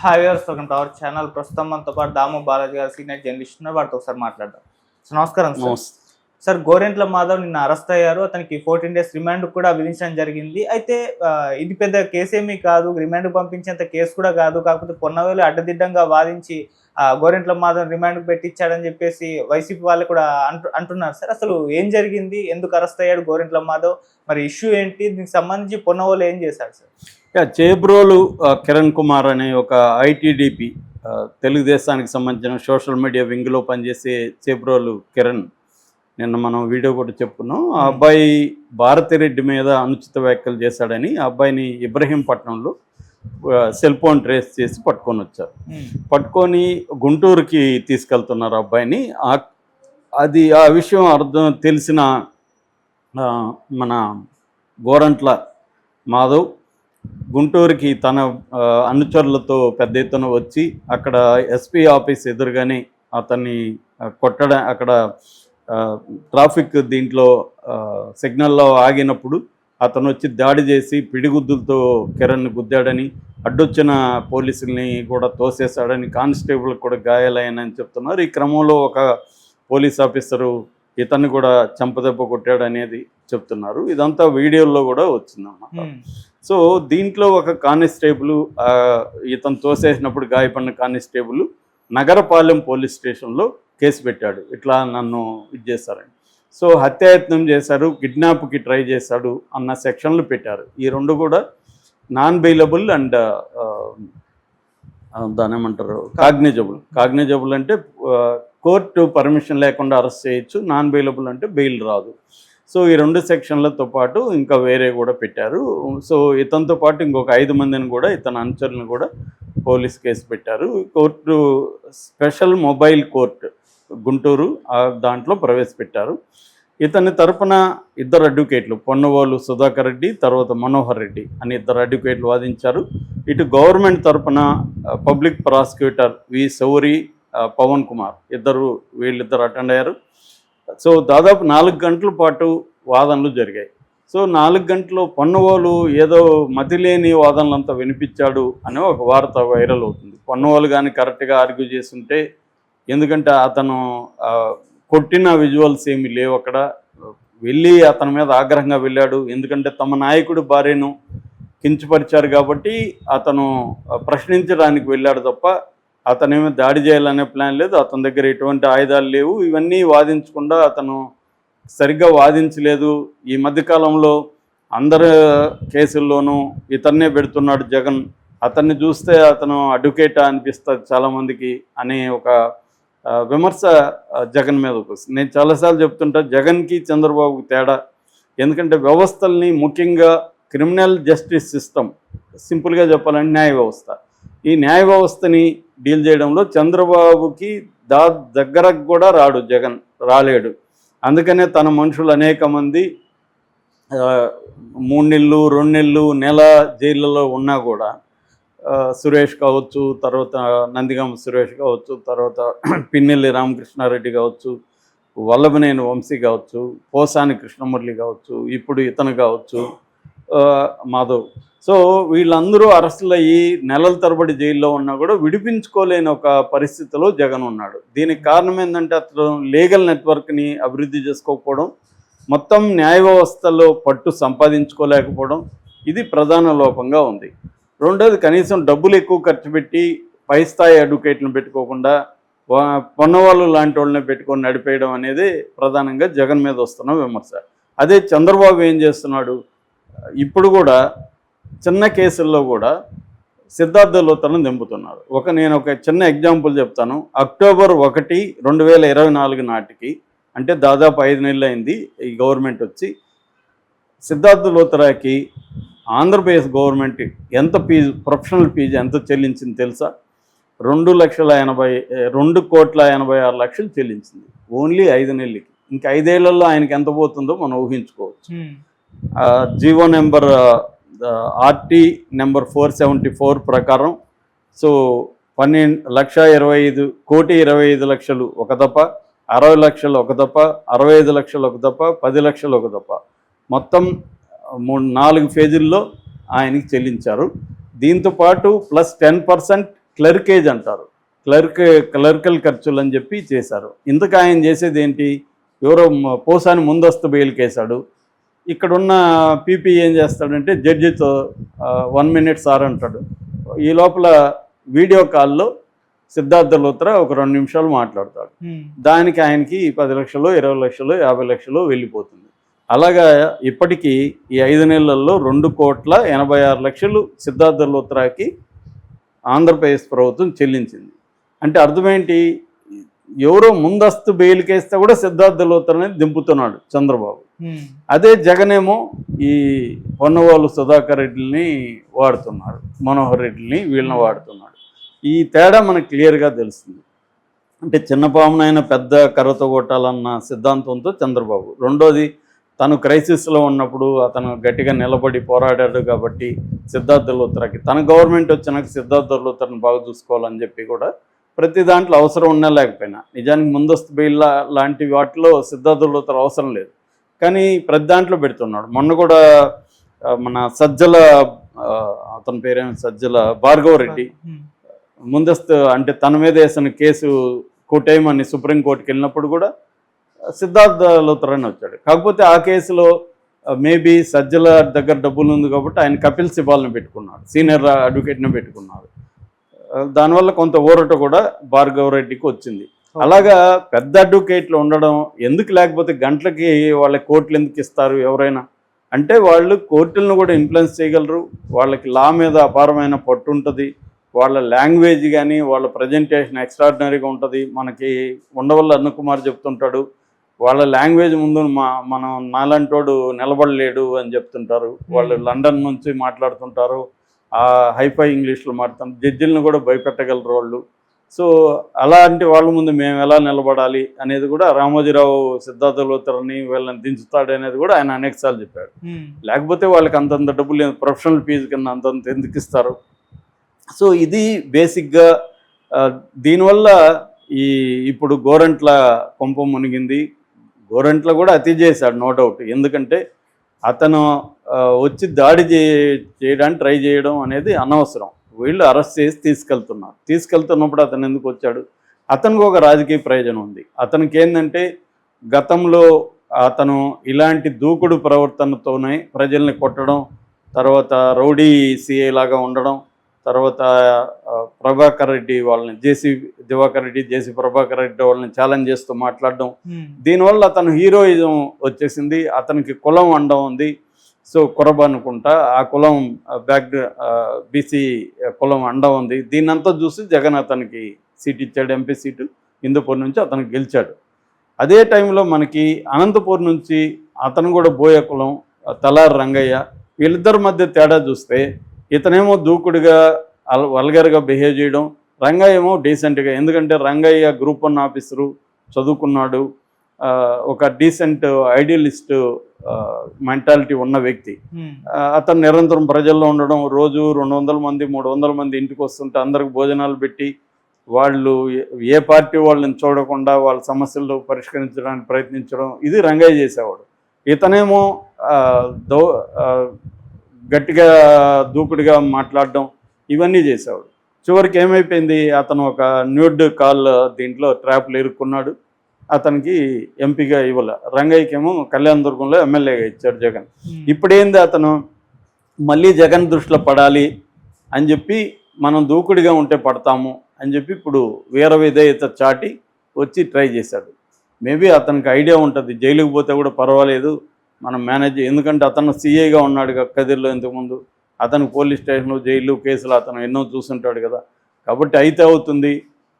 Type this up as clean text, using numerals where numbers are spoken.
Hi viewers, welcome to our channel. ప్రస్తుతం మనతో పాటు దాము బాలాజీ గారు సీనియర్ జర్నలిస్ట్ ఉన్నారు. వారితో ఒకసారి మాట్లాడదాం. సో నమస్కారం సార్. గోరెంట్ల మాధవ్ నిన్న అరెస్ట్ అయ్యారు. అతనికి 14 days రిమాండ్ కూడా విధించడం జరిగింది. అయితే ఇది పెద్ద కేసేమీ కాదు, రిమాండ్ పంపించేంత కేసు కూడా కాదు. కాకపోతే పొన్నవేలు అడ్డదిడ్డంగా వాదించి గోరెంట్ల మాధవ్ రిమాండ్ పెట్టించాడని చెప్పేసి వైసీపీ వాళ్ళు కూడా అంటున్నారు సార్. అసలు ఏం జరిగింది, ఎందుకు అరెస్ట్ అయ్యాడు గోరెంట్ల మాధవ్, మరి ఇష్యూ ఏంటి, దీనికి సంబంధించి పొన్నవేలు ఏం చేశారు సార్? చేబ్రోలు కిరణ్ కుమార్ అనే ఒక ఐటీడీపీ తెలుగుదేశానికి సంబంధించిన సోషల్ మీడియా వింగ్లో పనిచేసే చేబ్రోలు కిరణ్, నిన్న మనం వీడియో కూడా చెప్పుకున్నాం. ఆ అబ్బాయి భారతిరెడ్డి మీద అనుచిత వ్యాఖ్యలు చేశాడని ఆ అబ్బాయిని ఇబ్రహీంపట్నంలో సెల్ ఫోన్ ట్రేస్ చేసి పట్టుకొని వచ్చారు. పట్టుకొని గుంటూరుకి తీసుకెళ్తున్నారు అబ్బాయిని. అది ఆ విషయం తెలిసిన మన గోరంట్ల మాధవ్ గుంటూరుకి తన అనుచరులతో పెద్ద ఎత్తున వచ్చి అక్కడ ఎస్పీ ఆఫీస్ ఎదురుగానే అతన్ని కొట్టడం, అక్కడ ట్రాఫిక్ దీంట్లో సిగ్నల్లో ఆగినప్పుడు అతను వచ్చి దాడి చేసి పిడిగుద్దులతో కిరణ్ని గుద్దాడని, అడ్డొచ్చిన పోలీసుల్ని కూడా తోసేశాడని, కానిస్టేబుల్ కూడా గాయాలయ్యానని చెప్తున్నారు. ఈ క్రమంలో ఒక పోలీస్ ఆఫీసరు ఇతన్ని కూడా చెంపదెబ్బ కొట్టాడు అనేది చెప్తున్నారు. ఇదంతా వీడియోల్లో కూడా వచ్చిందన్నమాట. సో దీంట్లో ఒక కానిస్టేబుల్ ఇతను తోసేసినప్పుడు గాయపడిన కానిస్టేబుల్ నగరపాలెం పోలీస్ స్టేషన్లో కేసు పెట్టాడు. ఇట్లా నన్ను ఇది చేశారని. సో హత్యాయత్నం చేశారు, కిడ్నాప్కి ట్రై చేశాడు అన్న సెక్షన్లు పెట్టారు. ఈ రెండు కూడా నాన్ బెయిలబుల్ అండ్ దాని ఏమంటారు కాగ్నిజబుల్ అంటే కోర్టు పర్మిషన్ లేకుండా అరెస్ట్ చేయొచ్చు, నాన్ బెయిలబుల్ అంటే బెయిల్ రాదు. సో ఈ రెండు సెక్షన్లతో పాటు ఇంకా వేరే కూడా పెట్టారు. సో ఇతనితో పాటు ఇంకొక 5 మందిని కూడా, ఇతని అనుచరులను కూడా పోలీస్ కేసు పెట్టారు. Court special mobile court Guntur దాంట్లో ప్రవేశపెట్టారు. ఇతని తరపున 2 అడ్వకేట్లు, పొన్నవోలు సుధాకర్ రెడ్డి, తర్వాత మనోహర్ రెడ్డి అని 2 అడ్వకేట్లు వాదించారు. ఇటు గవర్నమెంట్ తరపున పబ్లిక్ ప్రాసిక్యూటర్ వి సౌరి, పవన్ కుమార్ వీళ్ళిద్దరు అటెండ్ అయ్యారు. సో దాదాపు 4 గంటల పాటు వాదనలు జరిగాయి. సో 4 గంటలు పొన్నవోలు ఏదో మతిలేని వాదనలంతా వినిపించాడు అనే ఒక వార్త వైరల్ అవుతుంది. పొన్నవోలు కానీ కరెక్ట్గా ఆర్గ్యూ చేస్తుంటే, ఎందుకంటే అతను కొట్టిన విజువల్స్ ఏమీ లేవు అక్కడ. వెళ్ళి అతని మీద ఆగ్రహంగా వెళ్ళాడు. ఎందుకంటే తమ నాయకుడి భార్యను కించపరిచారు కాబట్టి అతను ప్రశ్నించడానికి వెళ్ళాడు తప్ప అతనేమో దాడి చేయాలనే ప్లాన్ లేదు. అతని దగ్గర ఎటువంటి ఆయుధాలు లేవు. ఇవన్నీ వాదించకుండా అతను సరిగ్గా వాదించలేదు. ఈ మధ్యకాలంలో అందరు కేసుల్లోనూ ఇతన్నే పెడుతున్నాడు జగన్, అతన్ని చూస్తే అతను అడ్వకేటా అనిపిస్తుంది చాలామందికి అనే ఒక విమర్శ జగన్ మీద వస్తుంది. నేను చాలాసార్లు చెప్తుంటా, జగన్కి చంద్రబాబుకి తేడా. ఎందుకంటే వ్యవస్థల్ని, ముఖ్యంగా క్రిమినల్ జస్టిస్ సిస్టమ్, సింపుల్గా చెప్పాలంటే న్యాయ వ్యవస్థ, ఈ న్యాయ వ్యవస్థని డీల్ చేయడంలో చంద్రబాబుకి దగ్గరకు కూడా జగన్ రాలేడు. అందుకనే తన మనుషులు అనేక మంది 3 నెలలు, 2 నెలలు, నెల జైళ్ళలో ఉన్నా కూడా, సురేష్ కావచ్చు, తర్వాత నందిగామ సురేష్ కావచ్చు, తర్వాత పిన్నెల్లి రామకృష్ణారెడ్డి కావచ్చు, వల్లభనేని వంశీ కావచ్చు, పోసాని కృష్ణమురళి కావచ్చు, ఇప్పుడు ఇతను కావచ్చు మాధవ్. సో వీళ్ళందరూ అరెస్టులు అయ్యి నెలల తరబడి జైల్లో ఉన్నా కూడా విడిపించుకోలేని ఒక పరిస్థితిలో జగన్ ఉన్నాడు. దీనికి కారణం ఏంటంటే అతను లీగల్ నెట్వర్క్ని అభివృద్ధి చేసుకోకపోవడం, మొత్తం న్యాయ వ్యవస్థలో పట్టు సంపాదించుకోలేకపోవడం, ఇది ప్రధాన లోపంగా ఉంది. రెండోది, కనీసం డబ్బులు ఎక్కువ ఖర్చు పెట్టి పై స్థాయి అడ్వకేట్లను పెట్టుకోకుండా పొన్నవాళ్ళు లాంటి వాళ్ళని పెట్టుకొని నడిపేయడం అనేది ప్రధానంగా జగన్ మీద వస్తున్న విమర్శ. అదే చంద్రబాబు ఏం చేస్తున్నాడు, ఇప్పుడు కూడా చిన్న కేసుల్లో కూడా సిద్ధార్థ లూథర్ను దింపుతున్నారు. నేను ఒక చిన్న ఎగ్జాంపుల్ చెప్తాను. అక్టోబర్ 1, 2024 నాటికి, అంటే దాదాపు 5 నెలలు అయింది ఈ గవర్నమెంట్ వచ్చి, సిద్ధార్థ లూథరాకి ఆంధ్రప్రదేశ్ గవర్నమెంట్ ఎంత ఫీజు, ప్రొఫెషనల్ ఫీజు ఎంత చెల్లించింది తెలుసా? 2,86,00,000 చెల్లించింది ఓన్లీ 5 నెలలకి. ఇంకా 5 ఏళ్లలో ఆయనకి ఎంత పోతుందో మనం ఊహించుకోవచ్చు. జీవో నెంబర్ RT నెంబర్ 474 ప్రకారం సో 12,25,25,00,000 ఒక దప్ప, 60 లక్షలు ఒక దప్ప, 65 లక్షలు ఒక దప్ప, 10 లక్షలు ఒక దప్ప, మొత్తం 4 ఫేజుల్లో ఆయనకి చెల్లించారు. దీంతో పాటు ప్లస్ 10% క్లర్కేజ్ అంటారు, క్లర్కల్ ఖర్చులు అని చెప్పి చేశారు. ఇంతకు ఆయన చేసేది ఏంటి, ఎవరో పోసాని ముందస్తు బెయిల్కి వేశాడు. ఇక్కడున్న పీపీ ఏం చేస్తాడంటే జడ్జితో 1 minute సార్ అంటాడు. ఈ లోపల వీడియో కాల్లో సిద్ధార్థ లూత్రా ఒక 2 నిమిషాలు మాట్లాడతాడు. దానికి ఆయనకి 10 లక్షలు, 20 లక్షలు, 50 లక్షలు వెళ్ళిపోతుంది. అలాగా ఇప్పటికీ ఈ 5 నెలల్లో 2,86,00,000 సిద్ధార్థ లూత్రాకి ఆంధ్రప్రదేశ్ ప్రభుత్వం చెల్లించింది. అంటే అర్థమేంటి, ఎవరో ముందస్తు బెయిల్కి వేస్తే కూడా సిద్ధార్థ లూత్రాని దింపుతున్నాడు చంద్రబాబు. అదే జగనేమో ఈ పొన్నవాళ్ళు సుధాకర్ రెడ్డిని వాడుతున్నాడు, మనోహర్ రెడ్డిని వీళ్ళని వాడుతున్నాడు. ఈ తేడా మనకు క్లియర్గా తెలుస్తుంది. అంటే చిన్నపామునైనా పెద్ద కర్రతో కొట్టాలన్న సిద్ధాంతంతో చంద్రబాబు. రెండోది, తను క్రైసిస్లో ఉన్నప్పుడు అతను గట్టిగా నిలబడి పోరాడాడు కాబట్టి సిద్ధార్థ లూత్రాకి తన గవర్నమెంట్ వచ్చినాక సిద్ధార్థ లూత్రాని బాగా చూసుకోవాలని చెప్పి కూడా ప్రతి దాంట్లో అవసరం ఉన్నా లేకపోయినా, నిజానికి ముందస్తు బెయిల్ లాంటి వాటిలో సిద్ధార్థ లూత్రా అవసరం లేదు, కానీ ప్రతి దాంట్లో పెడుతున్నాడు. మొన్న కూడా మన సజ్జల, అతని పేరేమో సజ్జల భార్గవ రెడ్డి ముందస్తు అంటే తన మీద వేసిన కేసు కోటేమని సుప్రీంకోర్టుకి వెళ్ళినప్పుడు కూడా సిద్ధార్థ లూత్రాని వచ్చాడు. కాకపోతే ఆ కేసులో మేబీ సజ్జల దగ్గర డబ్బులు ఉంది కాబట్టి ఆయన కపిల్ సిబాల్ని పెట్టుకున్నాడు, సీనియర్ అడ్వకేట్ని పెట్టుకున్నాడు. దానివల్ల కొంత ఊరట కూడా భార్గవ రెడ్డికి వచ్చింది. అలాగా పెద్ద అడ్వకేట్లు ఉండడం ఎందుకు, లేకపోతే గంటలకి వాళ్ళ కోర్టులు ఎందుకు ఇస్తారు ఎవరైనా అంటే, వాళ్ళు కోర్టులను కూడా ఇన్ఫ్లుయెన్స్ చేయగలరు, వాళ్ళకి లా మీద అపారమైన పట్టు ఉంటుంది, వాళ్ళ లాంగ్వేజ్ కానీ వాళ్ళ ప్రజెంటేషన్ ఎక్స్ట్రాడినరీగా ఉంటుంది. మనకి ఉండవల్ల అరుణ్ కుమార్ చెప్తుంటాడు, వాళ్ళ లాంగ్వేజ్ ముందు మనం నాలంటోడు నిలబడలేడు అని చెప్తుంటారు. వాళ్ళు లండన్ నుంచి మాట్లాడుతుంటారు, హైఫై ఇంగ్లీష్లో మాట్లాడుతారు, జడ్జిలను కూడా భయపెట్టగలరు వాళ్ళు. సో అలాంటి వాళ్ళ ముందు మేము ఎలా నిలబడాలి అనేది కూడా రామోజీరావు సిద్ధార్థ లూత్రాని వీళ్ళని దించుతాడు అనేది కూడా ఆయన అనేకసార్లు చెప్పాడు. లేకపోతే వాళ్ళకి అంతంత డబ్బులు ప్రొఫెషనల్ ఫీజు కింద అంతంత ఎందుకు ఇస్తారు. సో ఇది బేసిక్గా దీనివల్ల ఇప్పుడు గోరంట్ల కొంప మునిగింది. గోరంట్ల కూడా అతి చేశాడు, నో డౌట్. ఎందుకంటే అతను వచ్చి దాడి చేయడానికి ట్రై చేయడం అనేది అనవసరం. వీళ్ళు అరెస్ట్ చేసి తీసుకెళ్తున్నప్పుడు అతను ఎందుకు వచ్చాడు, అతనికి ఒక రాజకీయ ప్రయోజనం ఉంది. అతనికి ఏంటంటే గతంలో అతను ఇలాంటి దూకుడు ప్రవర్తనతోనే ప్రజల్ని కొట్టడం, తర్వాత రౌడీ సిఐ లాగా ఉండడం, తర్వాత ప్రభాకర్ రెడ్డి వాళ్ళని జేసీ ప్రభాకర్ రెడ్డి వాళ్ళని ఛాలెంజ్ చేస్తూ మాట్లాడడం, దీనివల్ల అతను హీరోయిజం వచ్చేసింది. అతనికి కులం అండం ఉంది. సో కురబ అనుకుంటా ఆ కులం బీసీ కులం అండ ఉంది. దీన్నంతా చూసి జగన్ అతనికి సీట్ ఇచ్చాడు, ఎంపీ సీటు హిందూపూర్ నుంచి అతనికి గెలిచాడు. అదే టైంలో మనకి అనంతపూర్ నుంచి అతను కూడా బోయ కులం, తలారి రంగయ్య, వీళ్ళిద్దరి మధ్య తేడా చూస్తే ఇతనేమో దూకుడుగా వల్గర్గా బిహేవ్ చేయడం, రంగయ్య ఏమో డీసెంట్గా. ఎందుకంటే రంగయ్య గ్రూప్ 1 ఆఫీసరు, చదువుకున్నాడు, ఒక డీసెంట్ ఐడియలిస్ట్ మెంటాలిటీ ఉన్న వ్యక్తి. అతను నిరంతరం ప్రజల్లో ఉండడం, రోజు 200 మంది 300 మంది ఇంటికి వస్తుంటే అందరికి భోజనాలు పెట్టి వాళ్ళు ఏ పార్టీ వాళ్ళని చూడకుండా వాళ్ళ సమస్యలు పరిష్కరించడానికి ప్రయత్నించడం, ఇది రంగయ్య చేసేవాడు. ఇతనేమో గట్టిగా దూకుడుగా మాట్లాడడం, ఇవన్నీ చేసేవాడు. చివరికి ఏమైపోయింది, అతను ఒక న్యూడ్ కాల్ దీంట్లో ట్రాప్లు ఇరుక్కున్నాడు. అతనికి ఎంపీగా ఇవ్వాల, రంగయ్యకేమో కళ్యాణదుర్గంలో ఎమ్మెల్యేగా ఇచ్చాడు జగన్. ఇప్పుడేంది, అతను మళ్ళీ జగన్ దృష్టిలో పడాలి అని చెప్పి మనం దూకుడిగా ఉంటే పడతాము అని చెప్పి ఇప్పుడు వీర విధేయత చాటి వచ్చి ట్రై చేశాడు. మేబీ అతనికి ఐడియా ఉంటుంది, జైలుకి పోతే కూడా పర్వాలేదు మనం మేనేజ్, ఎందుకంటే అతను సీఐగా ఉన్నాడు కదిర్లో ఇంతకుముందు, అతను పోలీస్ స్టేషన్లు జైలు కేసులు అతను ఎన్నో చూస్తుంటాడు కదా, కాబట్టి అయితే అవుతుంది.